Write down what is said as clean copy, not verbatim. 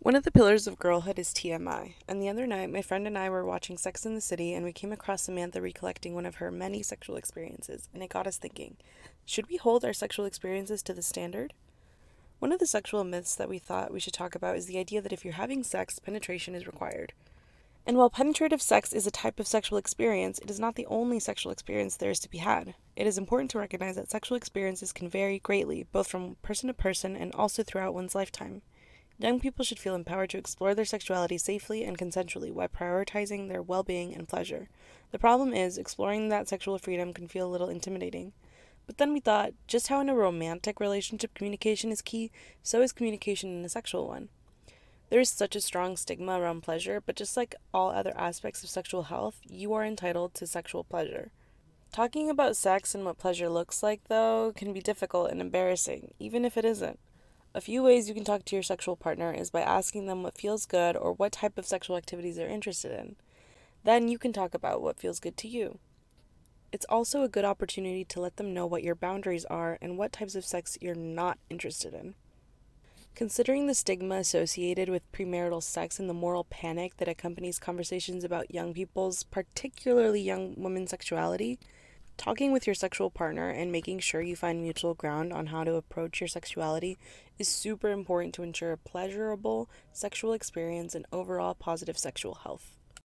One of the pillars of girlhood is TMI, and the other night my friend and I were watching Sex and the City and we came across Samantha recollecting one of her many sexual experiences, and it got us thinking, should we hold our sexual experiences to the standard? One of the sexual myths that we thought we should talk about is the idea that if you're having sex, penetration is required. And while penetrative sex is a type of sexual experience, it is not the only sexual experience there is to be had. It is important to recognize that sexual experiences can vary greatly, both from person to person and also throughout one's lifetime. Young people should feel empowered to explore their sexuality safely and consensually while prioritizing their well being and pleasure. The problem is, exploring that sexual freedom can feel a little intimidating. But then we thought, just how in a romantic relationship communication is key, so is communication in a sexual one. There is such a strong stigma around pleasure, but just like all other aspects of sexual health, you are entitled to sexual pleasure. Talking about sex and what pleasure looks like, though, can be difficult and embarrassing, even if it isn't. A few ways you can talk to your sexual partner is by asking them what feels good or what type of sexual activities they're interested in. Then you can talk about what feels good to you. It's also a good opportunity to let them know what your boundaries are and what types of sex you're not interested in. Considering the stigma associated with premarital sex and the moral panic that accompanies conversations about young people's, particularly young women's sexuality, talking with your sexual partner and making sure you find mutual ground on how to approach your sexuality is super important to ensure a pleasurable sexual experience and overall positive sexual health.